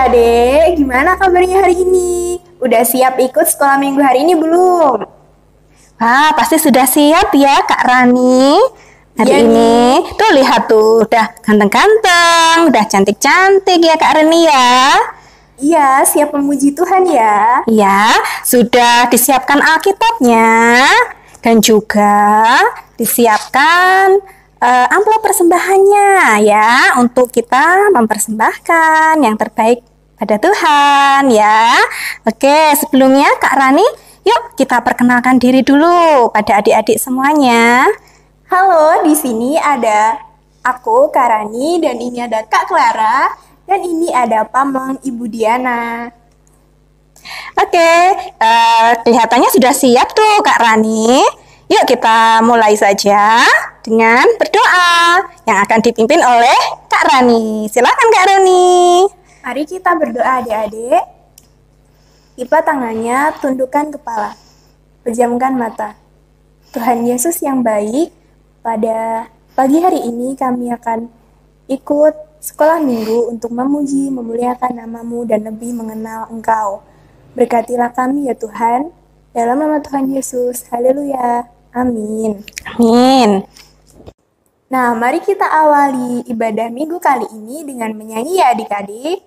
adik-adik, gimana kabarnya hari ini? Udah siap ikut sekolah minggu hari ini belum? Wah, pasti sudah siap ya Kak Rani. Hari Iya ini, tuh lihat tuh, udah ganteng-ganteng, udah cantik-cantik ya Kak Rani ya. Iya, siap memuji Tuhan ya. Ya, sudah disiapkan Alkitabnya dan juga disiapkan amplop persembahannya ya, untuk kita mempersembahkan yang terbaik pada Tuhan ya. Oke, sebelumnya Kak Rani, yuk kita perkenalkan diri dulu pada adik-adik semuanya. Halo, di sini ada aku, Kak Rani, dan ini ada Kak Clara, dan ini ada Pamong Ibu Diana. Oke, kelihatannya sudah siap tuh Kak Rani. Yuk kita mulai saja dengan berdoa yang akan dipimpin oleh Kak Rani. Silakan Kak Rani. Mari kita berdoa adik-adik. Lipat tangannya, tundukkan kepala, pejamkan mata. Tuhan Yesus yang baik, pada pagi hari ini kami akan ikut sekolah minggu untuk memuji, memuliakan nama-Mu dan lebih mengenal Engkau. Berkatilah kami ya Tuhan, dalam nama Tuhan Yesus. Haleluya. Amin. Amin. Nah, mari kita awali ibadah minggu kali ini dengan menyanyi ya adik-adik.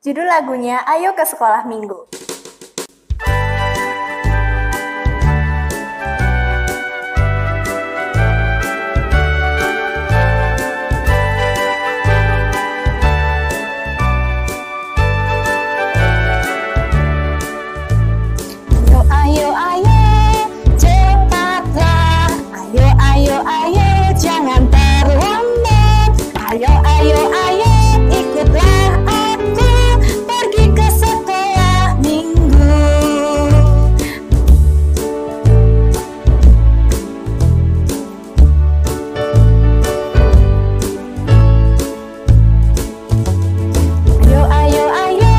Judul lagunya Ayo ke Sekolah Minggu. Ayo, ayo, cepatlah. Ayo, ayo, ayo, jangan terlambat. Ayo, ayo, ayo, ikutlah aku pergi ke sekolah minggu. Ayo, ayo, ayo,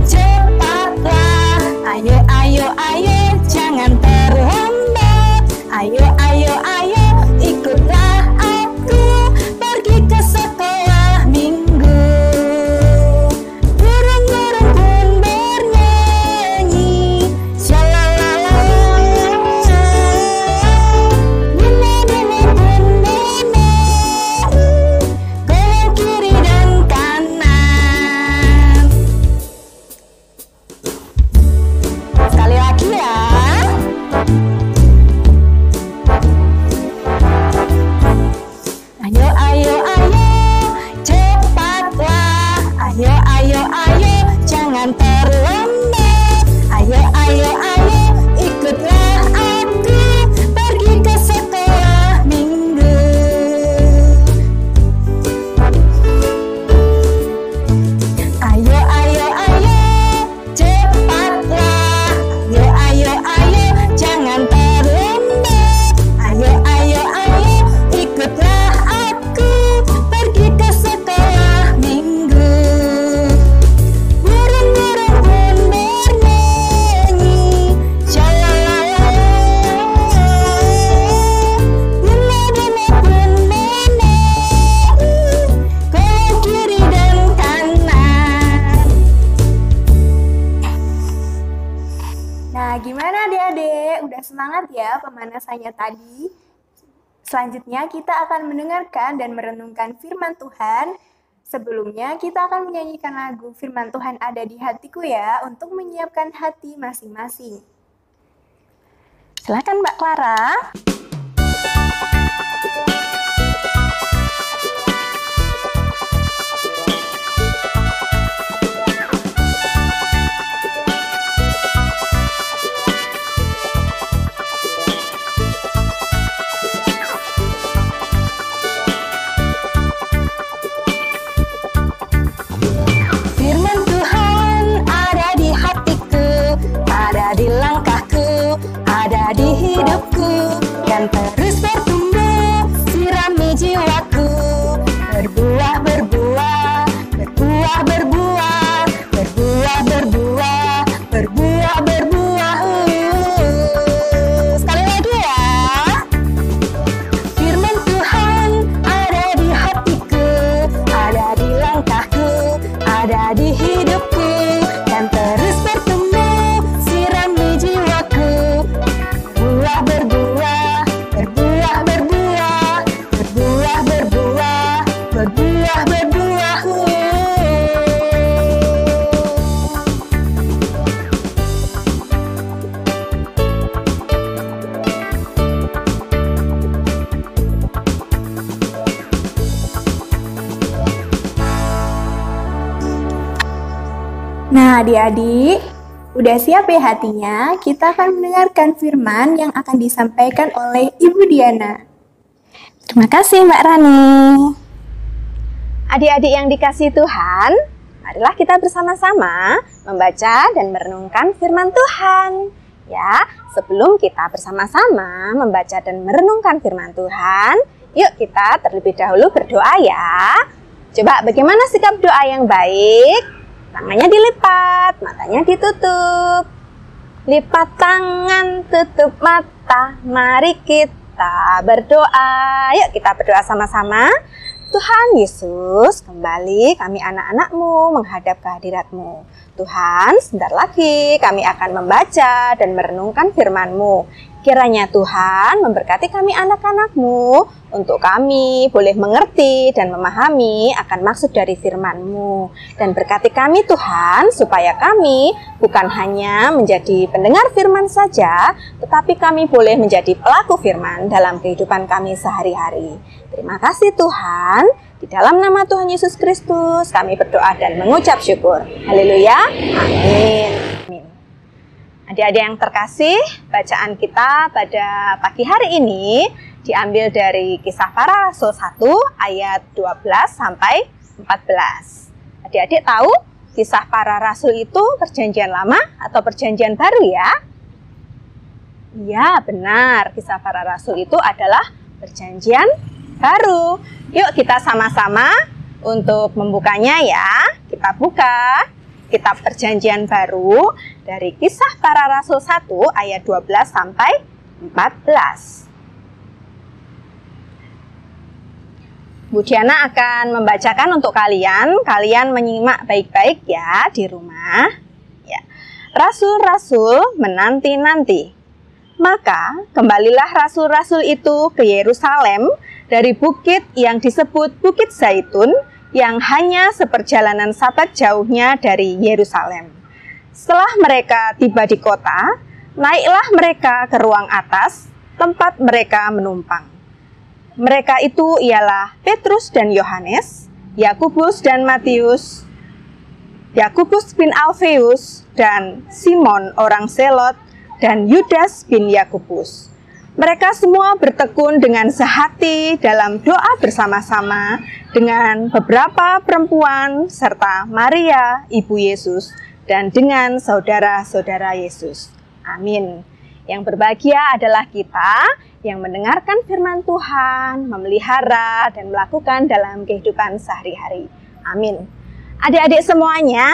cepatlah. Ayo, ayo, ayo, jangan terlambat. Ayo, ayo, ayo, ikutlah aku pergi ke sekolah minggu. Burung-burung pun bernyanyi, shalalala. Bunga-bunga pun menari, goyang kiri dan kanan. Sekali lagi ya. Ayo, ayo, ayo, cepatlah. Ayo, ayo, ayo, jangan terlambat. Ayo, ayo, ayo, ikutlah aku pergi ke sekolah minggu. Ayo, ayo, ayo, cepatlah. Ayo, ayo, ayo, jangan terlambat. Ayo, ayo, ayo, ikutlah aku pergi ke sekolah minggu. Burung-burung pun bernyanyi, shalalala. Bunga-bunga pun menari, goyang kiri dan kanan. Nah, gimana adik-adik? Udah semangat ya pemanasannya tadi? Selanjutnya kita akan mendengarkan dan merenungkan firman Tuhan. Sebelumnya kita akan menyanyikan lagu Firman Tuhan Ada di Hatiku ya, untuk menyiapkan hati masing-masing. Silakan Mbak Clara. Firman Tuhan ada di hatiku, ada di langkahku, ada di hidupku, dan adik-adik, udah siap ya hatinya? Kita akan mendengarkan firman yang akan disampaikan oleh Ibu Diana. Terima kasih Mbak Rani. Adik-adik yang dikasihi Tuhan, marilah kita bersama-sama membaca dan merenungkan firman Tuhan. Ya, sebelum kita bersama-sama membaca dan merenungkan firman Tuhan, yuk kita terlebih dahulu berdoa ya. Coba bagaimana sikap doa yang baik? Tangannya dilipat, matanya ditutup. Lipat tangan, tutup mata, mari kita berdoa. Yuk kita berdoa sama-sama. Tuhan Yesus, kembali kami anak-anak-Mu menghadap kehadirat-Mu. Tuhan, sebentar lagi kami akan membaca dan merenungkan firman-Mu. Kiranya Tuhan memberkati kami anak-anak-Mu, untuk kami boleh mengerti dan memahami akan maksud dari firman-Mu. Dan berkati kami Tuhan, supaya kami bukan hanya menjadi pendengar firman saja, tetapi kami boleh menjadi pelaku firman dalam kehidupan kami sehari-hari. Terima kasih Tuhan, di dalam nama Tuhan Yesus Kristus kami berdoa dan mengucap syukur. Haleluya, amin. Adik-adik yang terkasih, bacaan kita pada pagi hari ini diambil dari Kisah Para Rasul 1 ayat 12 sampai 14. Adik-adik tahu Kisah Para Rasul itu perjanjian lama atau perjanjian baru ya? Iya, benar. Kisah Para Rasul itu adalah perjanjian baru. Yuk kita sama-sama untuk membukanya ya. Kita buka kitab perjanjian baru dari Kisah Para Rasul 1 ayat 12 sampai 14. Bu Diana akan membacakan untuk kalian. Kalian menyimak baik-baik ya di rumah. Ya. Rasul-rasul menanti-nanti. Maka kembalilah rasul-rasul itu ke Yerusalem dari bukit yang disebut Bukit Zaitun, yang hanya seperjalanan Sabat jauhnya dari Yerusalem. Setelah mereka tiba di kota, naiklah mereka ke ruang atas, tempat mereka menumpang. Mereka itu ialah Petrus dan Yohanes, Yakobus dan Matius, Yakobus bin Alfeus, dan Simon orang Selot, dan Yudas bin Yakobus. Mereka semua bertekun dengan sehati dalam doa bersama-sama dengan beberapa perempuan serta Maria, ibu Yesus, dan dengan saudara-saudara Yesus. Amin. Yang berbahagia adalah kita yang mendengarkan firman Tuhan, memelihara dan melakukan dalam kehidupan sehari-hari. Amin. Adik-adik semuanya,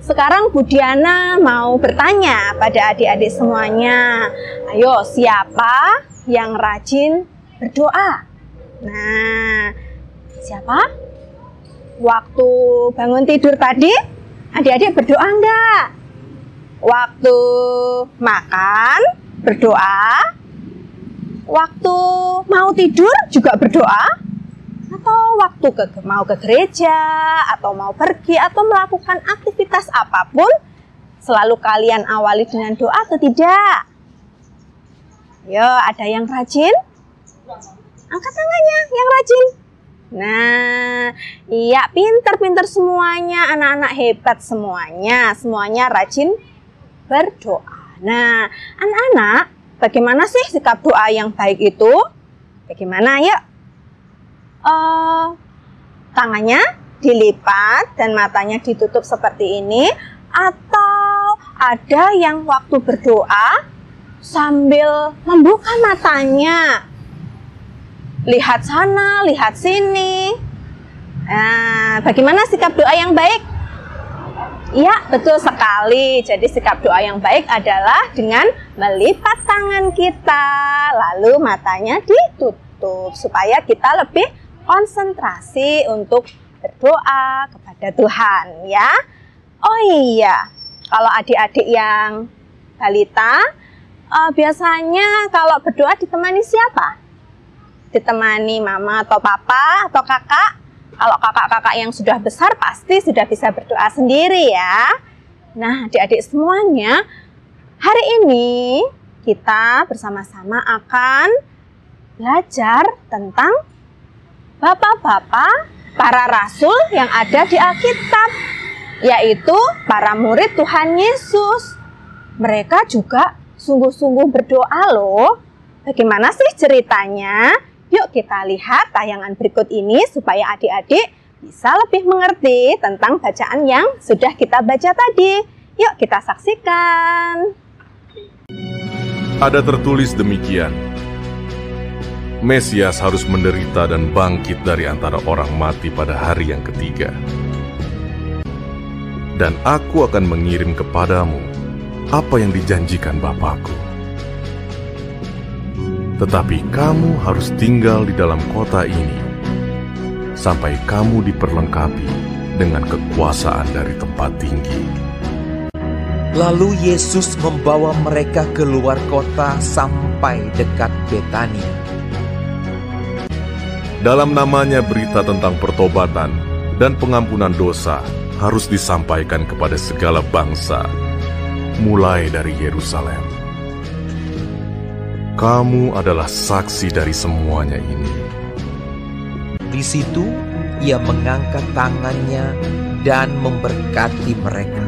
sekarang Bu Diana mau bertanya pada adik-adik semuanya. Ayo, siapa yang rajin berdoa? Nah, siapa? Waktu bangun tidur tadi, adik-adik berdoa enggak? Waktu makan, berdoa? Waktu mau tidur juga berdoa? Atau waktu mau ke gereja, atau mau pergi, atau melakukan aktivitas apapun, selalu kalian awali dengan doa atau tidak? Yo, ada yang rajin? Angkat tangannya yang rajin. Nah, iya, pinter-pinter semuanya, anak-anak hebat semuanya rajin berdoa. Nah, anak-anak, bagaimana sih sikap doa yang baik itu? Bagaimana? Yuk. Tangannya dilipat dan matanya ditutup seperti ini, atau ada yang waktu berdoa sambil membuka matanya, lihat sana, lihat sini. Nah, bagaimana sikap doa yang baik? Iya, betul sekali. Jadi sikap doa yang baik adalah dengan melipat tangan kita, lalu matanya ditutup supaya kita lebih konsentrasi untuk berdoa kepada Tuhan ya. Oh iya, kalau adik-adik yang balita, biasanya kalau berdoa ditemani siapa? Ditemani mama atau papa atau kakak? Kalau kakak-kakak yang sudah besar pasti sudah bisa berdoa sendiri ya. Nah, adik-adik semuanya, hari ini kita bersama-sama akan belajar tentang bapak-bapak para rasul yang ada di Alkitab. yaitu para murid Tuhan Yesus. Mereka juga sungguh-sungguh berdoa loh. Bagaimana sih ceritanya? Yuk kita lihat tayangan berikut ini supaya adik-adik bisa lebih mengerti tentang bacaan yang sudah kita baca tadi. Yuk kita saksikan. Ada tertulis demikian, Mesias harus menderita dan bangkit dari antara orang mati pada hari yang ketiga. Dan aku akan mengirim kepadamu apa yang dijanjikan Bapakku. Tetapi kamu harus tinggal di dalam kota ini sampai kamu diperlengkapi dengan kekuasaan dari tempat tinggi. Lalu Yesus membawa mereka keluar kota sampai dekat Betania. Dalam namanya berita tentang pertobatan dan pengampunan dosa harus disampaikan kepada segala bangsa, mulai dari Yerusalem. Kamu adalah saksi dari semuanya ini. Di situ ia mengangkat tangannya dan memberkati mereka.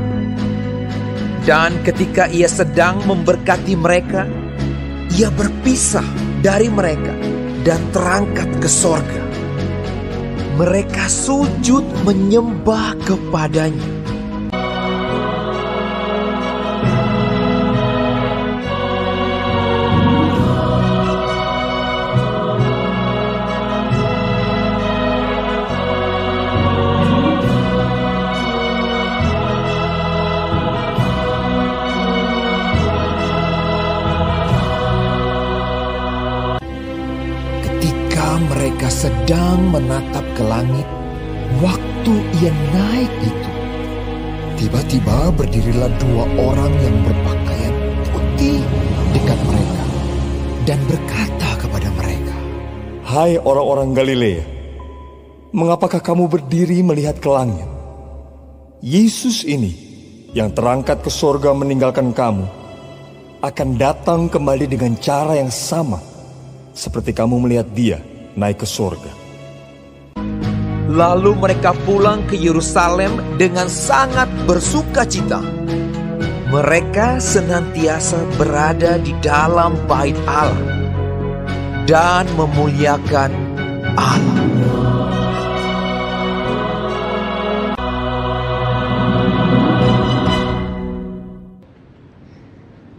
Dan ketika ia sedang memberkati mereka, ia berpisah dari mereka dan terangkat ke sorga. Mereka sujud menyembah kepadanya. Mereka sedang menatap ke langit. Waktu ia naik itu, tiba-tiba berdirilah 2 orang yang berpakaian putih dekat mereka dan berkata kepada mereka, "Hai orang-orang Galilea, mengapakah kamu berdiri melihat ke langit? Yesus ini yang terangkat ke sorga meninggalkan kamu akan datang kembali dengan cara yang sama seperti kamu melihat dia naik ke sorga." Lalu mereka pulang ke Yerusalem dengan sangat bersukacita. Mereka senantiasa berada di dalam bait Allah dan memuliakan Allah.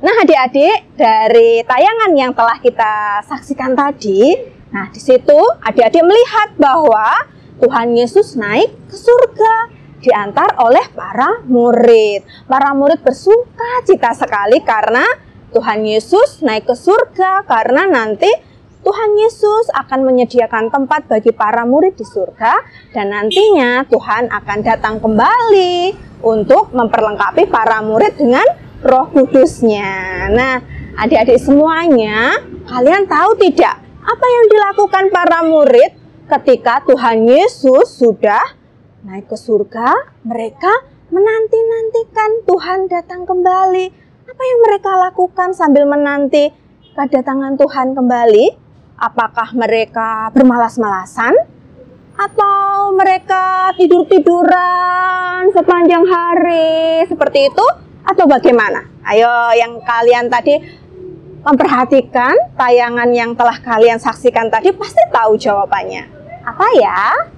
Nah adik-adik, dari tayangan yang telah kita saksikan tadi, nah di situ adik-adik melihat bahwa Tuhan Yesus naik ke surga diantar oleh para murid. Para murid bersuka cita sekali karena Tuhan Yesus naik ke surga, karena nanti Tuhan Yesus akan menyediakan tempat bagi para murid di surga, dan nantinya Tuhan akan datang kembali untuk memperlengkapi para murid dengan Roh Kudus-Nya. Nah, adik-adik semuanya, kalian tahu tidak apa yang dilakukan para murid ketika Tuhan Yesus sudah naik ke surga? Mereka menanti-nantikan Tuhan datang kembali. Apa yang mereka lakukan sambil menanti kedatangan Tuhan kembali? Apakah mereka bermalas-malasan? Atau mereka tidur-tiduran sepanjang hari seperti itu? Atau bagaimana? Ayo, yang kalian tadi memperhatikan tayangan yang telah kalian saksikan tadi pasti tahu jawabannya. Apa ya?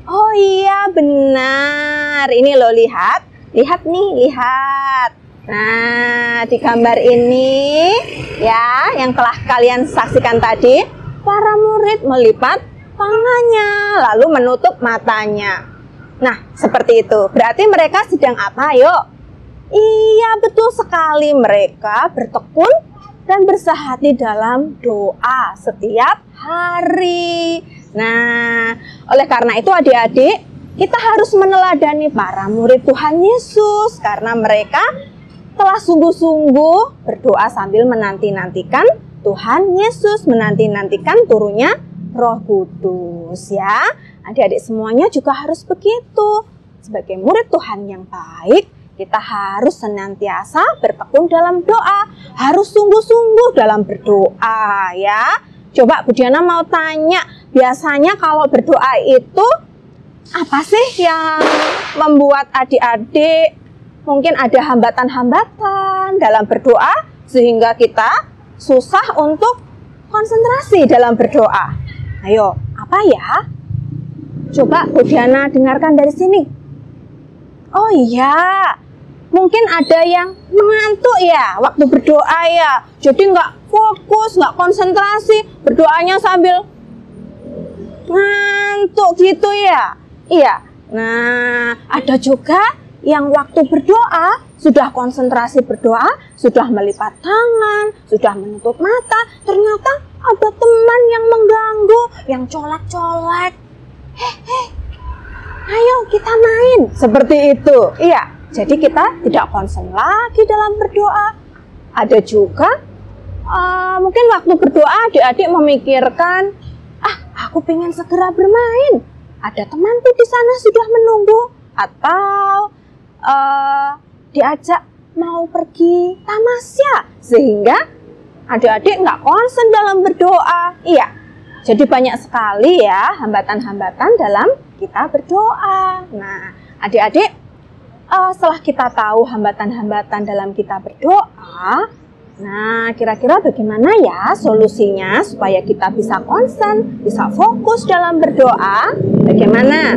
Oh iya, benar. Ini loh, lihat. Lihat nih, lihat. Nah, di gambar ini ya, yang telah kalian saksikan tadi, para murid melipat tangannya lalu menutup matanya. Nah, seperti itu. Berarti mereka sedang apa? Yuk. Iya, betul sekali. Mereka bertekun dan bersehati dalam doa setiap hari. Nah, oleh karena itu adik-adik, kita harus meneladani para murid Tuhan Yesus karena mereka telah sungguh-sungguh berdoa sambil menanti-nantikan Tuhan Yesus, menanti-nantikan turunnya Roh Kudus ya. Adik-adik semuanya juga harus begitu. Sebagai murid Tuhan yang baik, kita harus senantiasa bertekun dalam doa, harus sungguh-sungguh dalam berdoa ya. Coba Bu Diana mau tanya, biasanya kalau berdoa itu apa sih yang membuat adik-adik mungkin ada hambatan-hambatan dalam berdoa sehingga kita susah untuk konsentrasi dalam berdoa? Ayo, apa ya? Coba Bu Diana dengarkan dari sini. Oh iya, mungkin ada yang mengantuk ya waktu berdoa ya. Jadi nggak fokus, nggak konsentrasi, berdoanya sambil ngantuk gitu ya. Iya, nah ada juga yang waktu berdoa sudah konsentrasi berdoa, sudah melipat tangan, sudah menutup mata, ternyata ada teman yang mengganggu, yang colek-colek. Ayo kita main, seperti itu. Iya, jadi kita tidak konsen lagi dalam berdoa. Ada juga mungkin waktu berdoa adik-adik memikirkan, aku pengen segera bermain. Ada temanku di sana sudah menunggu, atau diajak mau pergi tamasya, sehingga adik-adik nggak konsen dalam berdoa. Iya, jadi banyak sekali ya hambatan-hambatan dalam kita berdoa. Nah, adik-adik, setelah kita tahu hambatan-hambatan dalam kita berdoa, nah kira-kira bagaimana ya solusinya supaya kita bisa konsen, bisa fokus dalam berdoa? Bagaimana?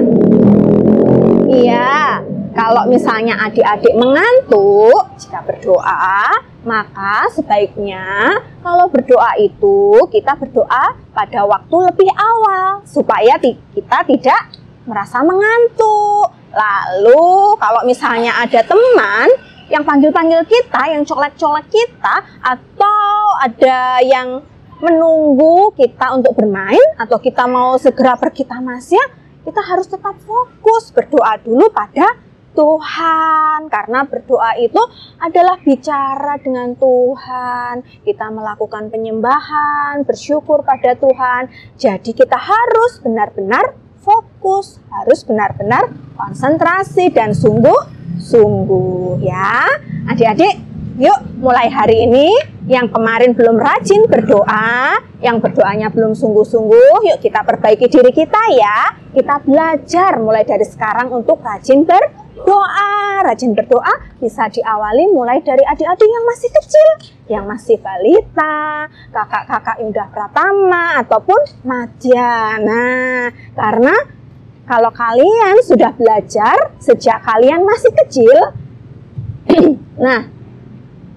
Iya, kalau misalnya adik-adik mengantuk jika berdoa, maka sebaiknya kalau berdoa itu kita berdoa pada waktu lebih awal supaya kita tidak merasa mengantuk. Lalu kalau misalnya ada teman yang panggil-panggil kita, yang colek-colek kita, atau ada yang menunggu kita untuk bermain, atau kita mau segera pergi tamasya, kita harus tetap fokus berdoa dulu pada Tuhan, karena berdoa itu adalah bicara dengan Tuhan. Kita melakukan penyembahan, bersyukur pada Tuhan. Jadi kita harus benar-benar fokus, harus benar-benar konsentrasi dan sungguh-sungguh ya. Adik-adik, yuk mulai hari ini yang kemarin belum rajin berdoa, yang berdoanya belum sungguh-sungguh, yuk kita perbaiki diri kita ya. Kita belajar mulai dari sekarang untuk rajin berdoa. Rajin berdoa bisa diawali mulai dari adik-adik yang masih kecil, yang masih balita, kakak-kakak yang udah pratama ataupun madya. Nah, karena kalau kalian sudah belajar sejak kalian masih kecil, nah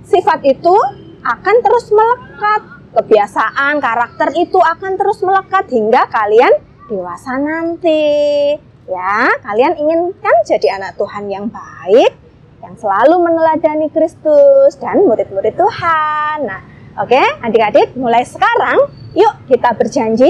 sifat itu akan terus melekat, kebiasaan, karakter itu akan terus melekat hingga kalian dewasa nanti. Ya, kalian ingin kan jadi anak Tuhan yang baik, yang selalu meneladani Kristus dan murid-murid Tuhan. Nah, oke, adik-adik, mulai sekarang yuk kita berjanji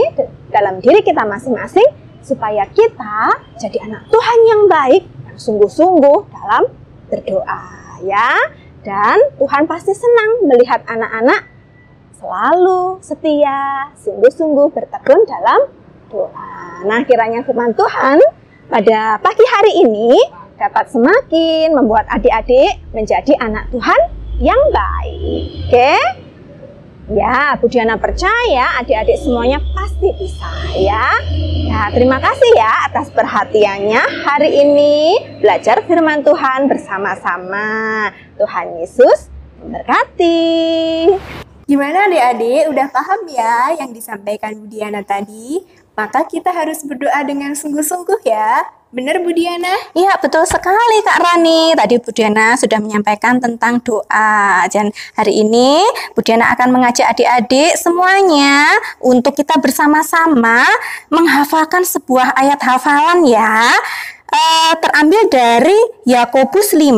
dalam diri kita masing-masing supaya kita jadi anak Tuhan yang baik, yang sungguh-sungguh dalam berdoa ya. Dan Tuhan pasti senang melihat anak-anak selalu setia, sungguh-sungguh bertekun dalam doa. Nah, kiranya firman Tuhan pada pagi hari ini dapat semakin membuat adik-adik menjadi anak Tuhan yang baik. Oke? Ya, Bu Diana percaya adik-adik semuanya pasti bisa ya. Ya, terima kasih ya atas perhatiannya hari ini belajar firman Tuhan bersama-sama. Tuhan Yesus memberkati. Gimana adik-adik, udah paham ya yang disampaikan Bu Diana tadi? Maka kita harus berdoa dengan sungguh-sungguh ya. Benar Bu Diana? Iya, betul sekali Kak Rani. Tadi Bu Diana sudah menyampaikan tentang doa. Dan hari ini Bu Diana akan mengajak adik-adik semuanya untuk kita bersama-sama menghafalkan sebuah ayat hafalan ya. Terambil dari Yakobus 5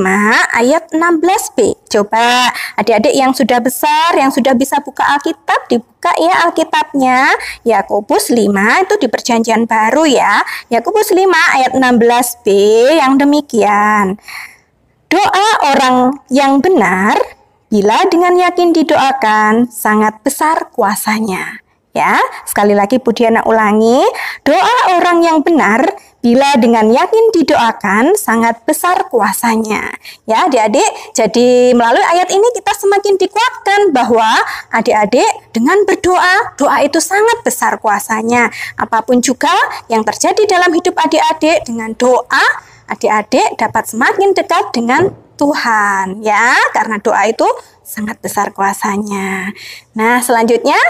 ayat 16b. Coba adik-adik yang sudah besar, yang sudah bisa buka Alkitab, dibuka ya Alkitabnya. Yakobus 5 itu di Perjanjian Baru ya. Yakobus 5 ayat 16b yang demikian. Doa orang yang benar bila dengan yakin didoakan sangat besar kuasanya. Ya, sekali lagi Bu Diana ulangi, doa orang yang benar Bila dengan yakin didoakan, sangat besar kuasanya. Ya, adik-adik, jadi melalui ayat ini kita semakin dikuatkan bahwa adik-adik dengan berdoa, doa itu sangat besar kuasanya. Apapun juga yang terjadi dalam hidup adik-adik, dengan doa, adik-adik dapat semakin dekat dengan Tuhan, ya, karena doa itu sangat besar kuasanya. Nah, selanjutnya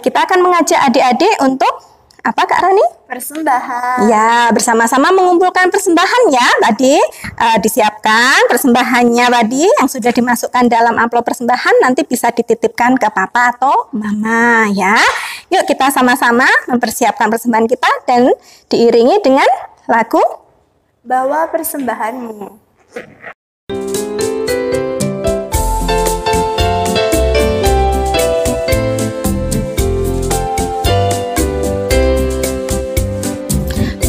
kita akan mengajak adik-adik untuk apa, Kak Rani? Persembahan. Ya, bersama-sama mengumpulkan persembahan ya. Tadi disiapkan persembahannya tadi yang sudah dimasukkan dalam amplop persembahan, nanti bisa dititipkan ke papa atau mama ya. Yuk kita sama-sama mempersiapkan persembahan kita dan diiringi dengan lagu Bawa Persembahanmu.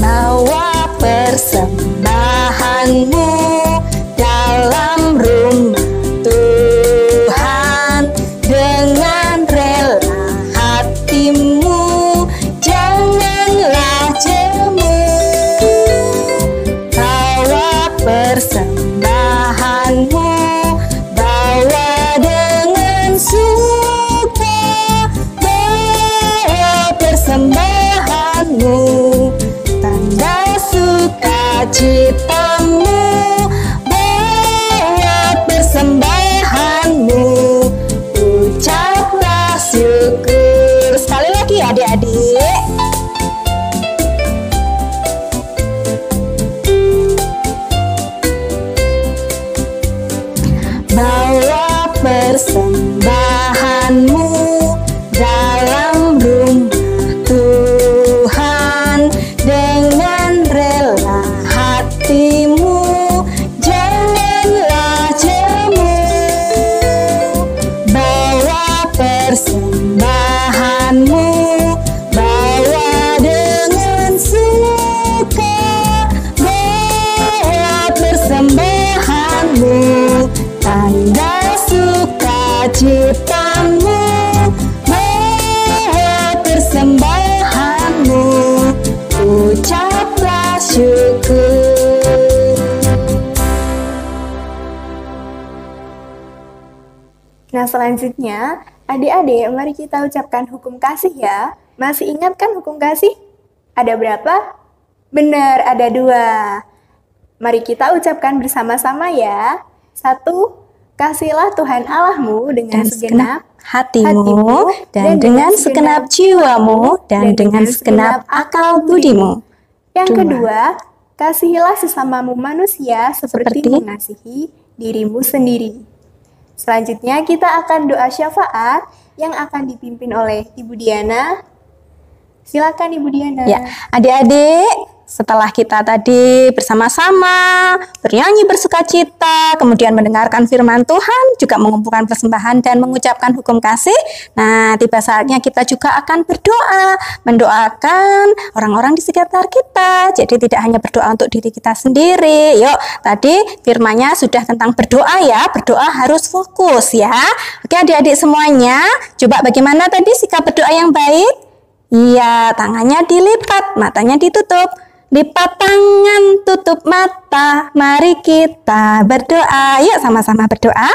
Bawa persembahanmu dalam rumah Tuhan dengan rela hatimu, janganlah jemu. Bawa persembahanmu, bawa dengan suka, bawa persembahanmu, tanda sukacitamu, bawa persembahanmu, ucaplah syukur. Sekali lagi adik-adik. Bawa persembahanmu dalam rumah Tuhan dengan rela hatimu, janganlah jemu. Bawa persembahanmu, bawa dengan suka, bawa persembahanmu, tanda sukacitamu, bawa persembahanmu, ucaplah syukur. Nah, selanjutnya, adik-adik, mari kita ucapkan hukum kasih ya. Masih ingat kan hukum kasih? Ada berapa? Benar, ada 2. Mari kita ucapkan bersama-sama ya. 1, kasihilah Tuhan Allahmu dengan segenap hatimu, dan dengan segenap jiwamu, dan dengan segenap akal budimu. Yang 2, kedua, kasihilah sesamamu manusia seperti mengasihi dirimu sendiri. Selanjutnya kita akan doa syafaat yang akan dipimpin oleh Ibu Diana. Silakan Ibu Diana. ya, adik-adik, setelah kita tadi bersama-sama bernyanyi bersukacita, kemudian mendengarkan firman Tuhan, juga mengumpulkan persembahan dan mengucapkan hukum kasih. Nah, tiba saatnya kita juga akan berdoa, mendoakan orang-orang di sekitar kita. Jadi tidak hanya berdoa untuk diri kita sendiri. Yuk, tadi firmannya sudah tentang berdoa ya, berdoa harus fokus ya. Oke adik-adik semuanya, coba bagaimana tadi sikap berdoa yang baik? Iya, tangannya dilipat, matanya ditutup. Lipat tangan, tutup mata, mari kita berdoa. Yuk sama-sama berdoa.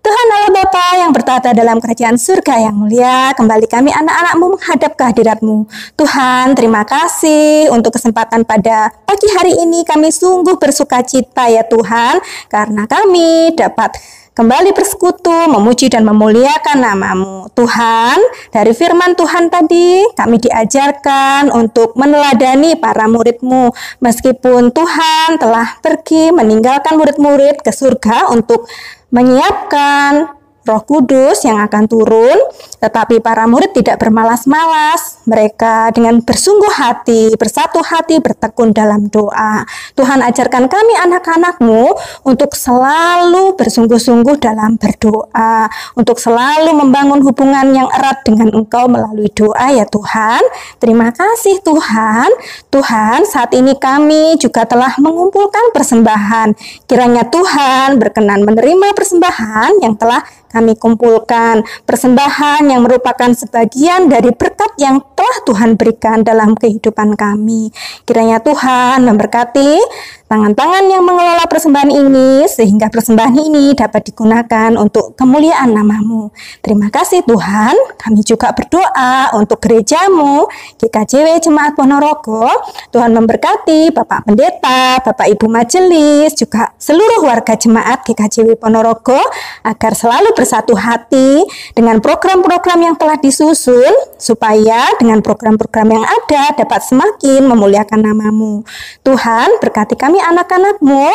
Tuhan Allah Bapa yang bertata dalam kerajaan surga yang mulia, kembali kami anak-anak-Mu menghadap kehadirat-Mu. Tuhan, terima kasih untuk kesempatan pada pagi hari ini. Kami sungguh bersukacita ya Tuhan, karena kami dapat kembali bersekutu, memuji dan memuliakan nama-Mu. Tuhan, dari firman Tuhan tadi, kami diajarkan untuk meneladani para murid-Mu. Meskipun Tuhan telah pergi meninggalkan murid-murid ke surga untuk menyiapkan Roh Kudus yang akan turun, tetapi para murid tidak bermalas-malas. Mereka dengan bersungguh hati, bersatu hati, bertekun dalam doa. Tuhan, ajarkan kami anak-anak-Mu untuk selalu bersungguh-sungguh dalam berdoa, untuk selalu membangun hubungan yang erat dengan Engkau melalui doa ya Tuhan. Terima kasih Tuhan. Tuhan, saat ini kami juga telah mengumpulkan persembahan. Kiranya Tuhan berkenan menerima persembahan yang telah kami kumpulkan persembahan yang merupakan sebagian dari berkat yang telah Tuhan berikan dalam kehidupan kami. Kiranya Tuhan memberkati tangan-tangan yang mengelola persembahan ini, sehingga persembahan ini dapat digunakan untuk kemuliaan nama-Mu. Terima kasih Tuhan. Kami juga berdoa untuk gereja-Mu, GKJW Jemaat Ponorogo. Tuhan memberkati Bapak Pendeta, Bapak Ibu Majelis, juga seluruh warga jemaat GKJW Ponorogo, agar selalu bersatu hati dengan program-program yang telah disusun, supaya dengan program-program yang ada dapat semakin memuliakan nama-Mu. Tuhan, berkati kami anak-anak-Mu,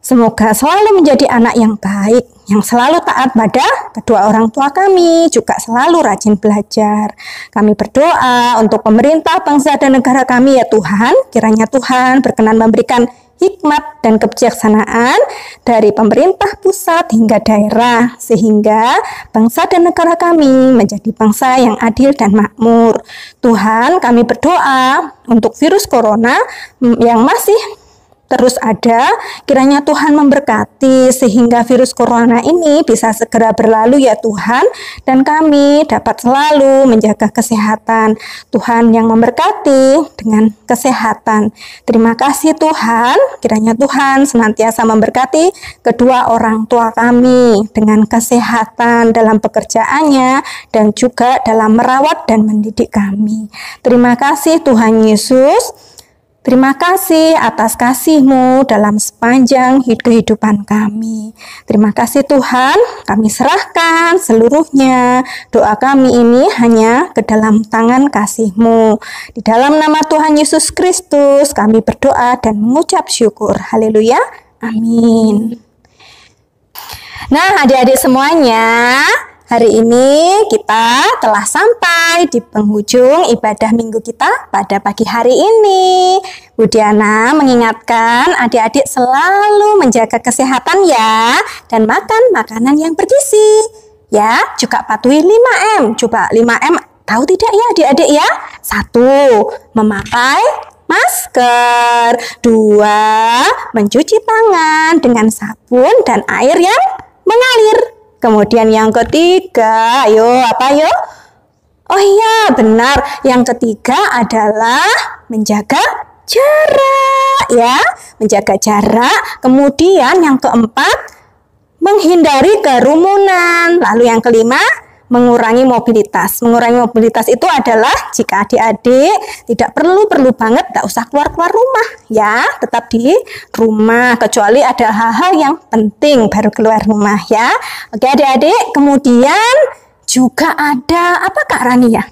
semoga selalu menjadi anak yang baik, yang selalu taat pada kedua orang tua kami, juga selalu rajin belajar. Kami berdoa untuk pemerintah, bangsa, dan negara kami ya Tuhan. Kiranya Tuhan berkenan memberikan hikmat dan kebijaksanaan dari pemerintah pusat hingga daerah, sehingga bangsa dan negara kami menjadi bangsa yang adil dan makmur. Tuhan, kami berdoa untuk virus corona yang masih terus ada, kiranya Tuhan memberkati sehingga virus corona ini bisa segera berlalu ya Tuhan, dan kami dapat selalu menjaga kesehatan. Tuhan yang memberkati dengan kesehatan. Terima kasih Tuhan, kiranya Tuhan senantiasa memberkati kedua orang tua kami dengan kesehatan dalam pekerjaannya dan juga dalam merawat dan mendidik kami. Terima kasih Tuhan Yesus. Terima kasih atas kasih-Mu dalam sepanjang kehidupan kami. Terima kasih Tuhan, kami serahkan seluruhnya. Doa kami ini hanya ke dalam tangan kasih-Mu. Di dalam nama Tuhan Yesus Kristus kami berdoa dan mengucap syukur. Haleluya, amin. Nah, adik-adik semuanya, hari ini kita telah sampai di penghujung ibadah minggu kita pada pagi hari ini. Bu Diana mengingatkan adik-adik selalu menjaga kesehatan ya, dan makan makanan yang bergizi. Ya, juga patuhi 5M. Coba 5M tahu tidak ya adik-adik ya? 1. Memakai masker. 2. Mencuci tangan dengan sabun dan air yang mengalir. Kemudian yang ketiga, ayo apa yuk? Oh iya, benar. Yang ketiga adalah menjaga jarak ya, menjaga jarak. Kemudian yang keempat, menghindari kerumunan. Lalu yang kelima, mengurangi mobilitas. Mengurangi mobilitas itu adalah jika adik-adik tidak perlu banget, tidak usah keluar rumah ya, tetap di rumah kecuali ada hal-hal yang penting baru keluar rumah ya. Oke adik-adik, kemudian juga ada apa Kak Rani ya?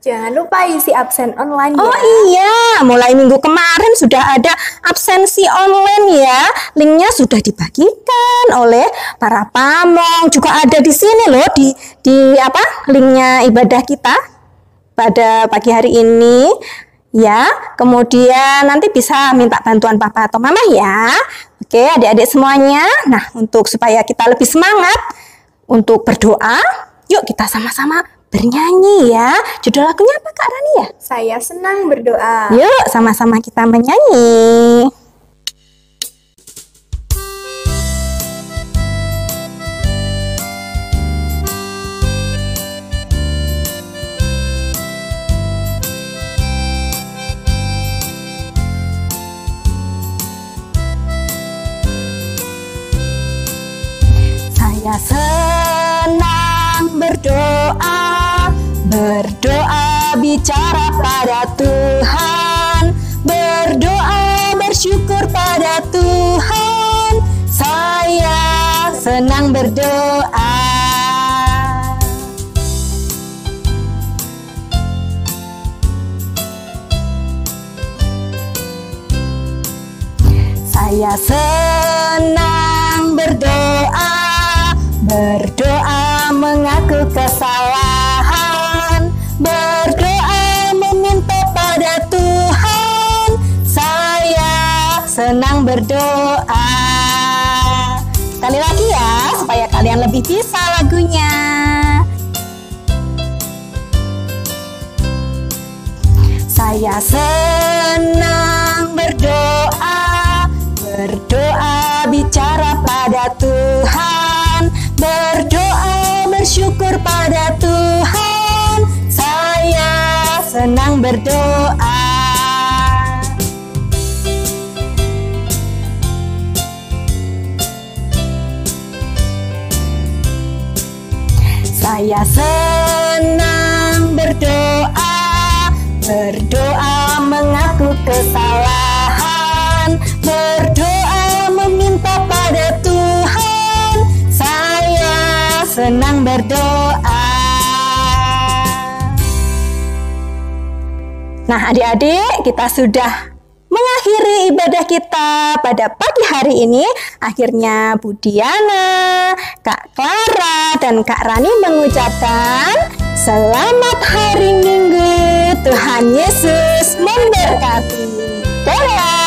Jangan lupa isi absen online ya. Oh iya, mulai minggu kemarin sudah ada absensi online ya. Linknya sudah dibagikan oleh para pamong. Juga ada di sini loh di apa? Linknya ibadah kita pada pagi hari ini ya. Kemudian nanti bisa minta bantuan papa atau mama ya. Oke, adik-adik semuanya. Nah, untuk supaya kita lebih semangat untuk berdoa, yuk kita sama-sama bernyanyi ya. Judul lagunya apa Kak Rani ya? Saya senang berdoa. Yuk sama-sama kita menyanyi. Saya senang berdoa, berdoa bicara pada Tuhan, berdoa bersyukur pada Tuhan. Saya senang berdoa. Saya senang berdoa, berdoa mengaku kesalahan, berdoa meminta pada Tuhan. Saya senang berdoa. Sekali lagi ya, supaya kalian lebih bisa lagunya. Saya senang berdoa, berdoa bicara pada Tuhan, berdoa Saya senang berdoa, berdoa mengaku kesalahan, berdoa meminta pada Tuhan. Saya senang berdoa. Nah, adik-adik, kita sudah mengakhiri ibadah kita pada pagi hari ini. Akhirnya Bu Diana, Kak Clara, dan Kak Rani mengucapkan selamat hari Minggu. Tuhan Yesus memberkati. Dadah.